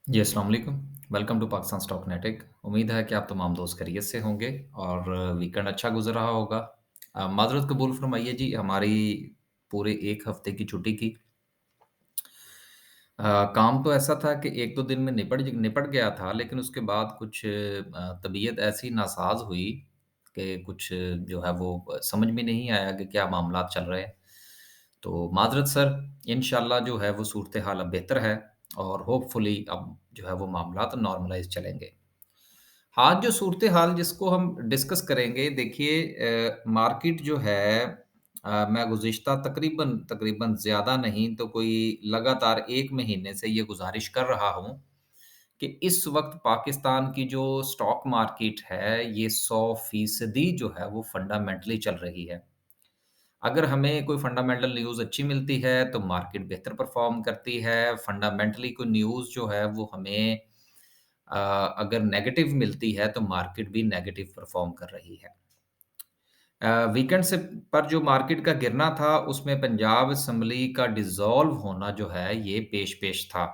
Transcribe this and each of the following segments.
जी, अस्सलाम वालेकुम। Welcome to Pakistan stock नेटिक। उम्मीद है कि आप तमाम दोस्त खैरियत से होंगे और वीकेंड अच्छा गुज़र रहा होगा। माज़रत कबूल फ़रमाइए जी, हमारी पूरे 1 हफ़्ते की छुट्टी की। काम तो ऐसा था कि 1-2 दिन में निपट गया था, लेकिन उसके बाद कुछ तबीयत ऐसी नासाज़ हुई कि कुछ जो है वो समझ में नहीं आया कि क्या मामलात चल रहे हैं। तो माज़रत सर, इंशाअल्लाह जो है वो सूरत-ए-हाल अब बेहतर है और होपफुली अब जो है वो मामलात नॉर्मलाइज़ चलेंगे। आज जो सूरत-ए-हाल जिसको हम डिस्कस करेंगे, देखिए मार्केट जो है मैं गुज़िश्ता तकरीबन तकरीबन ज़्यादा नहीं तो कोई लगातार 1 महीने से ये गुज़ारिश कर रहा हूँ कि इस वक़्त पाकिस्तान की जो स्टॉक मार्केट है, ये 100% जो है वो फंडामेंटली चल रही है। अगर हमें कोई फंडामेंटल न्यूज़ अच्छी मिलती है, तो मार्केट बेहतर परफ़ॉर्म करती है। फंडामेंटली कोई न्यूज़ जो है वो हमें अ, अगर नेगेटिव मिलती है, तो मार्केट भी नेगेटिव परफ़ॉर्म कर रही है। वीकेंड से पर जो मार्केट का गिरना था, उसमें पंजाब असेंबली का डिसॉल्व होना जो है, ये पेश-पेश था।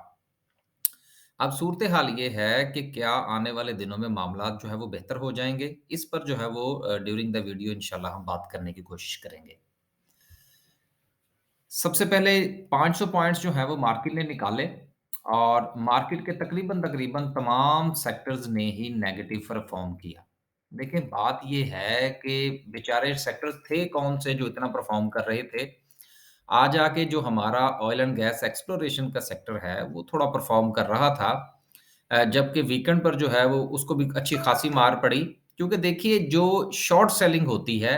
अब सूरत-ए-हाल ये है कि क्या आने वाले दिनों में मामलात जो है वो बेहतर हो जाएँगे? इस पर जो है वो ड्यूरिंग द वीडियो इंशाल्लाह हम बात करने की कोशिश करेंगे। सबसे पहले 500 पॉइंट्स जो हैं वो मार्केट ने निकाले और मार्केट के तकरीबन-तकरीबन तमाम सेक्टर्स ने ही नेगेटिव परफ़ॉर्म किया। देखिए बात ये है कि बेचारे सेक्टर्स थे कौन से जो इतना परफ़ॉर्म कर रहे थे। आज आके जो हमारा ऑयल एंड गैस एक्सप्लोरेशन का सेक्टर है वो थोड़ा परफ़ॉर्म कर रहा था। जबकि वीकेंड पर जो है वो उसको भी अच्छी खासी मार पड़ी। क्योंकि देखिए जो शॉर्ट सेलिंग होती है,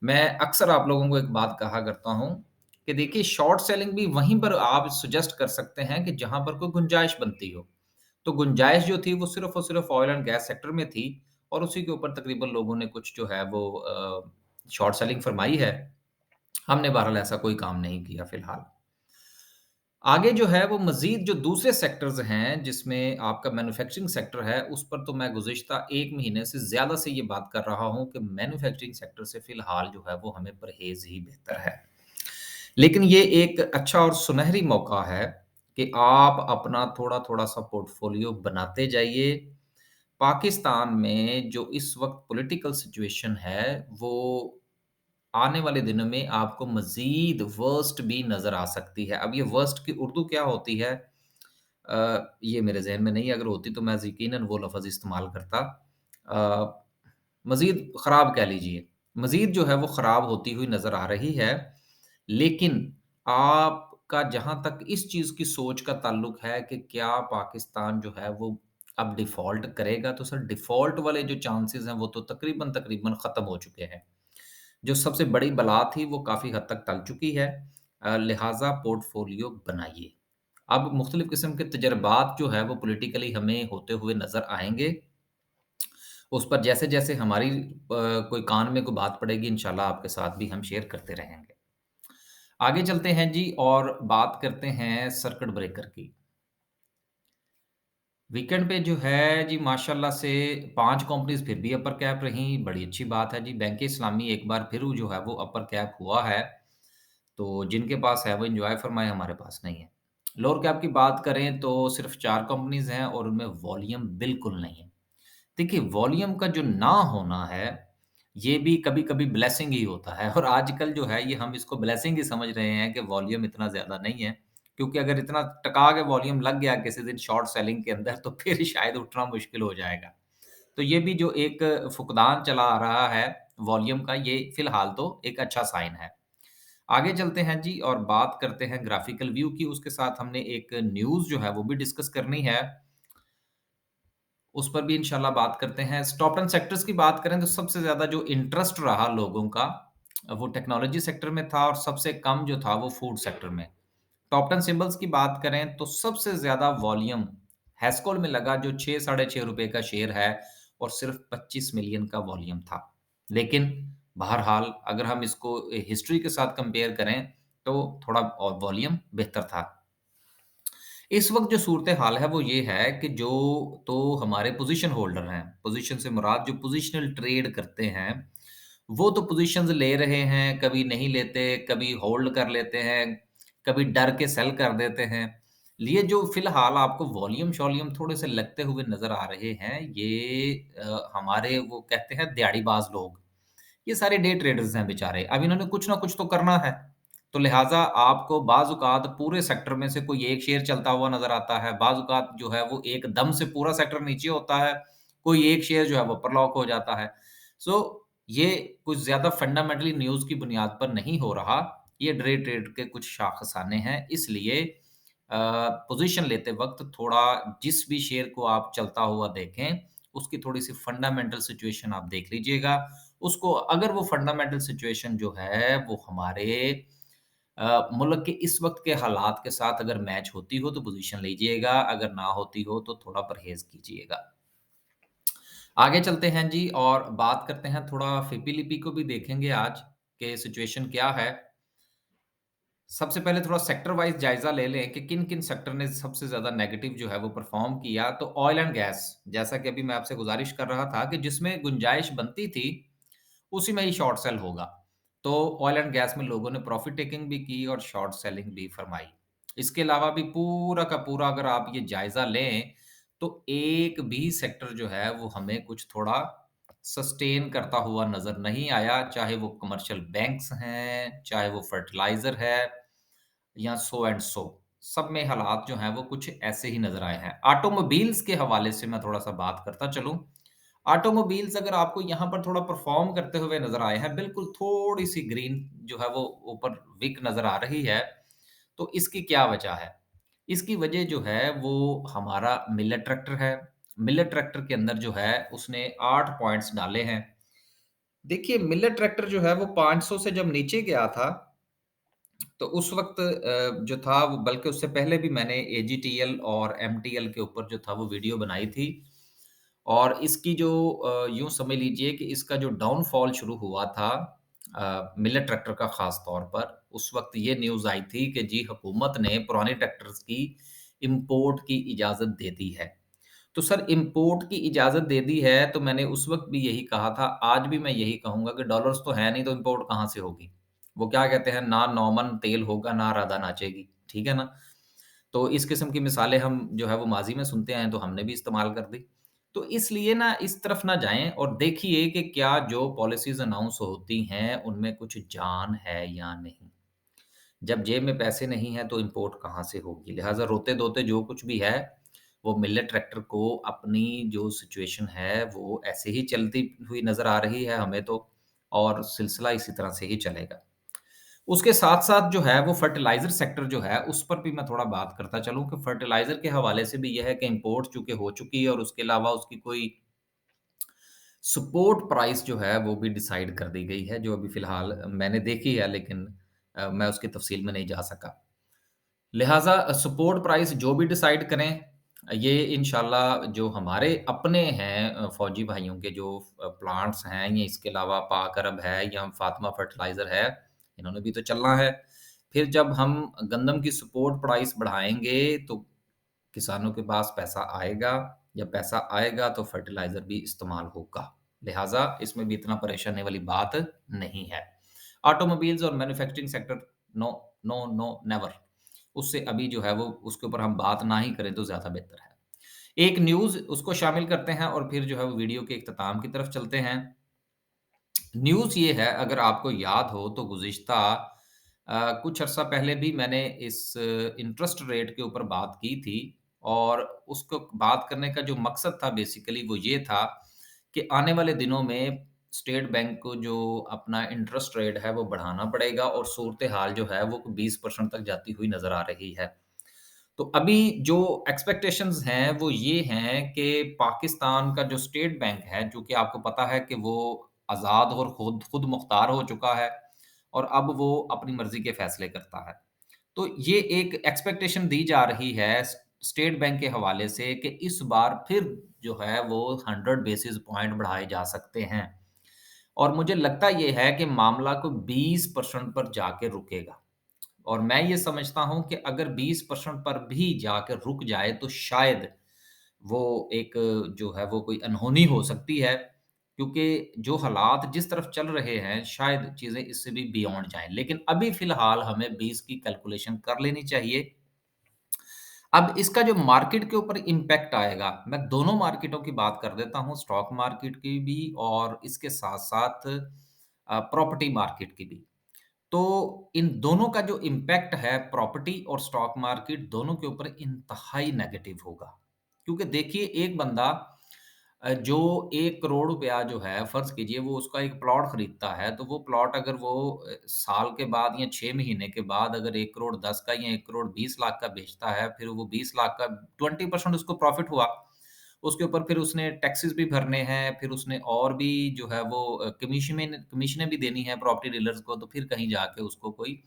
मैं अक्सर आप लोगों को एक बात कहा करता हूँ कि देखिए शॉर्ट सेलिंग भी वहीं पर आप सजेस्ट कर सकते हैं कि जहाँ पर कोई गुंजाइश बनती हो। तो गुंजाइश जो थी वो सिर्फ़ और सिर्फ़ ऑयल एंड गैस सेक्टर में थी और उसी के ऊपर तकरीबन लोगों ने कुछ जो है वो शॉर्ट सेलिंग फरमाई है। हमने बहरहाल ऐसा कोई काम नहीं किया फ़िलहाल। आगे जो है वो मज़ीद जो दूसरे सेक्टर्स हैं, जिसमें आपका मैन्युफैक्चरिंग सेक्टर है, उस पर तो मैं गुज़िश्ता 1 महीने से ज़्यादा से ये बात कर रहा हूँ कि मैन्युफैक्चरिंग सेक्टर से फ़िलहाल जो है वो हमें परहेज़ ही बेहतर है। लेकिन ये एक अच्छा और सुनहरी मौका है कि आप अपना थोड़ा-थोड़ा सा पोर्टफ़ोलियो बनाते जाइए। पाकिस्तान में जो इस वक़्त पॉलिटिकल सिचुएशन है, वो आने वाले दिनों में आपको मज़ीद वर्स्ट भी नज़र आ सकती है। अब ये वर्स्ट की उर्दू क्या होती है? ये मेरे ज़हन में नहीं है, अगर होती तो मैं यकीनन वो लफ़्ज़ इस्तेमाल करता। अ, मज़ीद ख़राब कह लीजिए। मज़ीद जो है वो ख़राब होती हुई नज़र आ रही है। लेकिन आपका जहाँ तक इस चीज़ की सोच का ताल्लुक है कि क्या पाकिस्तान जो है वो अब डिफ़ॉल्ट करेगा, तो सर डिफ़ॉल्ट वाले जो चांसेज़ हैं वो तो तकरीबन-तकरीबन ख़त्म हो चुके हैं। जो सबसे बड़ी बला थी वो काफ़ी हद तक टल चुकी है। लिहाज़ा पोर्टफ़ोलियो बनाइए। अब मुख्तलिफ़ किस्म के तजर्बात जो है वो पॉलिटिकली हमें होते हुए नज़र आएँगे। उस पर जैसे-जैसे हमारी कोई कान में कोई बात पड़ेगी इंशाल्लाह आपके साथ भी हम शेयर करते रहेंगे। आगे चलते हैं जी और बात करते हैं सर्किट ब्रेकर की। वीकेंड पे जो है जी माशाल्लाह से 5 कंपनीज़ फिर भी अपर कैप रहीं, बड़ी अच्छी बात है जी। बैंक इस्लामी एक बार फिर जो है वो अपर कैप हुआ है। तो जिनके पास है वो एन्जॉय फरमाएँ, हमारे पास नहीं है। लोअर कैप की बात करें तो सिर्फ़ 4 कंपनीज़ हैं और उनमें वॉल्यूम बिल्कुल नहीं है। देखिए वॉल्यूम का जो ना होना है, ये भी कभी-कभी ब्लेसिंग ही होता है और आजकल जो है ये हम इसको ब्लेसिंग ही समझ रहे हैं कि वॉल्यूम इतना ज़्यादा नहीं है। क्योंकि अगर इतना टका के वॉल्यूम लग गया किसी दिन शॉर्ट सेलिंग के अंदर तो फिर शायद उठना मुश्किल हो जाएगा। तो ये भी जो एक फुकदान चला आ रहा है वॉल्यूम का, ये फ़िलहाल तो एक अच्छा साइन है। आगे चलते हैं जी और बात करते हैं ग्राफ़िकल व्यू की, उसके साथ हमने एक न्यूज़ जो है वो भी डिस्कस करनी है। उस पर भी इंशाल्लाह बात करते हैं। टॉप 10 सेक्टर्स की बात करें तो सबसे ज़्यादा जो इंटरेस्ट रहा लोगों का वो टेक्नोलॉजी सेक्टर में था और सबसे कम जो था वो फूड सेक्टर में। टॉप 10 सिंबल्स की बात करें तो सबसे ज़्यादा वॉल्यूम हेस्कोल में लगा जो 6 साढ़े 6 रुपए का शेयर है और सिर्फ़ 25 मिलियन का वॉल्यूम था। लेकिन बहरहाल अगर हम इसको हिस्ट्री के साथ कंपेयर करें तो थोड़ा और वॉल्यूम बेहतर था। इस वक़्त जो सूरत-ए-हाल है वो ये है कि जो तो हमारे पोज़ीशन होल्डर हैं, पोज़ीशन से मुराद जो पोज़ीशनल ट्रेड करते हैं, वो तो पोज़ीशंस ले रहे हैं, कभी नहीं लेते, कभी होल्ड कर लेते हैं, कभी डर के सेल कर देते हैं। लिए जो फ़िलहाल आपको वॉल्यूम-शॉल्यूम थोड़े से लगते हुए नज़र आ रहे हैं, ये हमारे वो कहते हैं दिहाड़ीबाज़ लोग। ये सारे डे ट्रेडर्स हैं बेचारे। अब इन्होंने कुछ ना कुछ तो करना है। तो लिहाज़ा आपको बाज़-औक़ात पूरे सेक्टर में से कोई एक शेयर चलता हुआ नज़र आता है, बाज़-औक़ात जो है वो एकदम से पूरा सेक्टर नीचे होता है, कोई एक शेयर जो है वो ऊपर लॉक हो जाता है। सो ये कुछ ज़्यादा फंडामेंटली न्यूज़ की बुनियाद पर नहीं हो रहा, ये डे ट्रेड के कुछ शाखसाने हैं। इसलिए अ, पोज़ीशन लेते वक़्त थोड़ा जिस भी शेयर को आप चलता हुआ देखें, उसकी थोड़ी-सी फंडामेंटल सिचुएशन आप देख लीजिएगा। उसको अगर वो फंडामेंटल सिचुएशन जो है वो हमारे मुल्क के इस वक़्त के हालात के साथ अगर मैच होती हो तो पोज़ीशन लीजिएगा, अगर ना होती हो तो थोड़ा परहेज़ कीजिएगा। आगे चलते हैं जी और बात करते हैं थोड़ा फ़िपी-लिपि को भी देखेंगे आज कि सिचुएशन क्या है। सबसे पहले थोड़ा सेक्टर वाइज़ जायज़ा ले लें कि किन-किन सेक्टर ने सबसे ज़्यादा नेगेटिव जो है वो परफ़ॉर्म किया। तो ऑयल एंड गैस, जैसा कि अभी मैं आपसे गुज़ारिश कर रहा था कि जिसमें गुंजाइश बनती थी, उसी में ही शॉर्ट सेल होगा। तो ऑयल एंड गैस में लोगों ने प्रॉफ़िट टेकिंग भी की और शॉर्ट सेलिंग भी फ़रमाई। इसके अलावा भी पूरा का पूरा अगर आप ये जायज़ा लें, तो एक भी सेक्टर जो है वो हमें कुछ थोड़ा सस्टेन करता हुआ नज़र नहीं आया, चाहे वो कमर्शियल बैंक्स हैं, चाहे वो फर्टिलाइज़र है या सो एंड सो। सब में हालात जो हैं वो कुछ ऐसे ही नज़र आए हैं। ऑटोमोबाइल्स के हवाले से मैं थोड़ा-सा बात करता चलूँ। ऑटोमोबाइल्स अगर आपको यहाँ पर थोड़ा परफ़ॉर्म करते हुए नज़र आए हैं, बिल्कुल थोड़ी-सी ग्रीन जो है वो ऊपर विक नज़र आ रही है, तो इसकी क्या वजह है? इसकी वजह जो है वो हमारा मिलेट ट्रैक्टर है। मिलेट ट्रैक्टर के अंदर जो है उसने 8 पॉइंट्स डाले हैं। देखिए मिलेट ट्रैक्टर जो है वो 500 से जब नीचे गया था तो उस वक़्त जो था वो बल्कि उससे पहले भी मैंने एजीटीएल और एमटीएल के ऊपर जो था वो वीडियो बनाई थी। और इसकी जो यूँ समझ लीजिए कि इसका जो डाउनफॉल शुरू हुआ था मिलेट ट्रैक्टर का ख़ास तौर पर, उस वक़्त ये न्यूज़ आई थी कि जी हुकूमत ने पुराने ट्रैक्टर्स की इम्पोर्ट की इजाज़त दे दी है। तो सर इम्पोर्ट की इजाज़त दे दी है, तो मैंने उस वक़्त भी यही कहा था, आज भी मैं यही कहूँगा कि डॉलर्स तो है नहीं, तो इम्पोर्ट कहाँ से होगी? वो क्या कहते हैं, ना नौमन तेल होगा, ना राधा नाचेगी, ठीक है ना? तो इस किस्म की मिसालें हम जो है वो माज़ी में सुनते आए हैं, तो हमने भी इस्तेमाल कर दी। तो इसलिए ना इस तरफ ना जाएँ और देखिए कि क्या जो पॉलिसीज़ अनाउंस होती हैं, उनमें कुछ जान है या नहीं? जब जेब में पैसे नहीं हैं, तो इम्पोर्ट कहाँ से होगी? लिहाज़ा रोते-धोते जो कुछ भी है, वो मिलेट ट्रैक्टर को अपनी जो सिचुएशन है, वो ऐसे ही चलती हुई नज़र आ रही है हमें तो और सिलसिला इसी तरह से ही चलेगा। उसके साथ-साथ जो है वो फर्टिलाइज़र सेक्टर जो है, उस पर भी मैं थोड़ा बात करता चलूँ कि फर्टिलाइज़र के हवाले से भी ये है कि इम्पोर्ट चूँकि हो चुकी है और उसके अलावा उसकी कोई सपोर्ट प्राइस जो है वो भी डिसाइड कर दी गई है, जो अभी फ़िलहाल मैंने देखी है लेकिन मैं उसकी तफ़सील में नहीं जा सका। लिहाज़ा सपोर्ट प्राइस जो भी डिसाइड करें, ये इंशाल्लाह जो हमारे अपने हैं फ़ौजी भाइयों के जो प्लांट्स हैं या इसके अलावा पाक अरब है या फ़ातिमा फर्टिलाइज़र है, इन्होंने भी तो चलना है। फिर जब हम गंदम की सपोर्ट प्राइस बढ़ाएँगे तो किसानों के पास पैसा आएगा, जब पैसा आएगा तो फर्टिलाइज़र भी इस्तेमाल होगा। लिहाज़ा इसमें भी इतना परेशान होने वाली बात नहीं है। ऑटोमोबाइल्स और manufacturing sector no, no, no, never. उससे अभी जो है वो उसके ऊपर हम बात ना ही करें तो ज़्यादा बेहतर है। एक न्यूज़ उसको शामिल करते हैं और फिर जो है वो वीडियो के इख्तिताम की तरफ चलते हैं। न्यूज़ ये है अगर आपको याद हो तो गुज़िश्ता कुछ अर्सा पहले भी मैंने इस इंटरेस्ट रेट के ऊपर बात की थी और उसको बात करने का जो मकसद था बेसिकली वो ये था कि आने वाले दिनों में स्टेट बैंक को जो अपना इंटरेस्ट रेट है वो बढ़ाना पड़ेगा और सूरत हाल जो है वो 20% तक जाती हुई नज़र आ रही है। तो अभी जो एक्सपेक्टेशंस हैं वो ये हैं कि पाकिस्तान का जो स्टेट बैंक है, जो कि आपको पता है कि वो आज़ाद और खुद खुद मुख्तार हो चुका है और अब वो अपनी मर्ज़ी के फ़ैसले करता है। तो ये एक एक्सपेक्टेशन दी जा रही है स्टेट बैंक के हवाले से कि इस बार फिर जो है वो 100 बेसिस पॉइंट बढ़ाए जा सकते हैं। और मुझे लगता ये है कि मामला को 20% पर जाके रुकेगा। और मैं ये समझता हूँ कि अगर 20% पर भी जाकर रुक जाए तो शायद वो एक जो है वो कोई अनहोनी हो सकती है, क्योंकि जो हालात जिस तरफ चल रहे हैं शायद चीज़ें इससे भी बियॉन्ड जाएँ। लेकिन अभी फ़िलहाल हमें 20 की कैलकुलेशन कर लेनी चाहिए। अब इसका जो मार्केट के ऊपर इम्पैक्ट आएगा, मैं दोनों मार्केटों की बात कर देता हूँ, स्टॉक मार्केट की भी और इसके साथ-साथ प्रॉपर्टी मार्केट की भी। तो इन दोनों का जो इम्पैक्ट है प्रॉपर्टी और स्टॉक मार्केट दोनों के ऊपर इंतहाई नेगेटिव होगा। क्योंकि देखिए एक बंदा जो 1 करोड़ रुपया जो है फ़र्ज़ कीजिए वो उसका एक प्लॉट खरीदता है, तो वो प्लॉट अगर वो साल के बाद या 6 महीने के बाद अगर 1 करोड़ 10 का या 1 करोड़ 20 लाख का बेचता है, फिर वो 20 लाख का 20% उसको प्रॉफ़िट हुआ। उसके ऊपर फिर उसने टैक्सेस भी भरने हैं, फिर उसने और भी जो है वो कमीशनें भी देनी है प्रॉपर्टी डीलर्स को, तो फिर कहीं जाके उसको कोई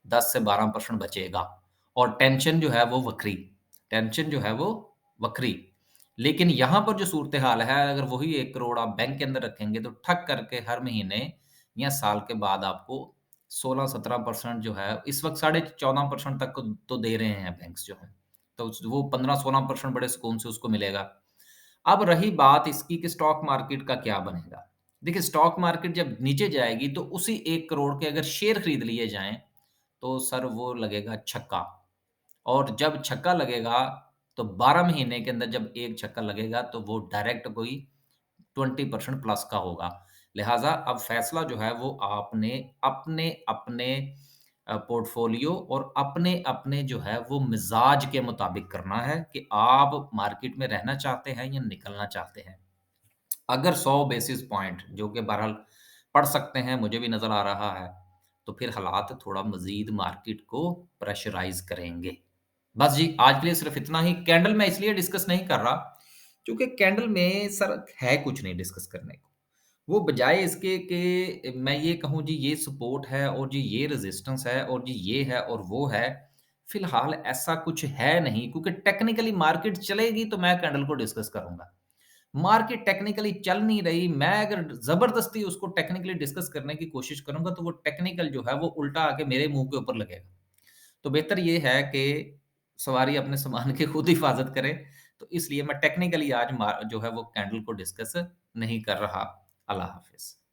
10 से 12% बचेगा और टेंशन जो है वो वखरी टेंशन जो है वो वखरी। लेकिन यहाँ पर जो सूरत-ए-हाल है, अगर वही 1 करोड़ आप बैंक के अंदर रखेंगे, तो ठक करके हर महीने या साल के बाद आपको 16-17% जो है, इस वक़्त साढ़े 14% तक तो दे रहे हैं बैंक्स जो हैं। तो वो 15-16% बड़े सुकून से उसको मिलेगा। अब रही बात इसकी कि स्टॉक मार्केट का क्या बनेगा? देखिए, स्टॉक मार्केट जब नीचे जाएगी, तो उसी 1 करोड़ के अगर शेयर खरीद लिए जाएँ, तो सर वो लगेगा छक्का। और जब छक्का लगेगा, तो 12 महीने के अंदर जब एक छक्का लगेगा, तो वो डायरेक्ट कोई 20% प्लस का होगा। लिहाज़ा अब फ़ैसला जो है वो आपने अपने-अपने पोर्टफ़ोलियो और अपने-अपने जो है वो मिज़ाज के मुताबिक करना है कि आप मार्केट में रहना चाहते हैं या निकलना चाहते हैं। अगर 100 बेसिस पॉइंट जो कि बहरहाल पढ़ सकते हैं, मुझे भी नज़र आ रहा है, तो फिर हालात थोड़ा मज़ीद मार्केट को प्रेशराइज़ करेंगे। बस जी, आज के लिए सिर्फ़ इतना ही। कैंडल मैं इसलिए डिस्कस नहीं कर रहा, क्योंकि कैंडल में सर है कुछ नहीं डिस्कस करने को। वो बजाए इसके कि मैं ये कहूँ जी ये सपोर्ट है और जी ये रेज़िस्टेंस है और जी ये है और वो है, फ़िलहाल ऐसा कुछ है नहीं क्योंकि टेक्निकली मार्केट चलेगी तो मैं कैंडल को डिस्कस करूँगा। मार्केट टेक्निकली चल नहीं रही, मैं अगर ज़बरदस्ती उसको टेक्निकली डिस्कस करने की कोशिश करूँगा, तो वो टेक्निकल जो है वो उल्टा आके मेरे मुँह के ऊपर लगेगा। तो बेहतर ये है कि सवारी अपने सामान की खुद हिफ़ाज़त करे, तो इसलिए मैं टेक्निकली आज जो है वो कैंडल को डिस्कस नहीं कर रहा। अल्लाह हाफ़िज़।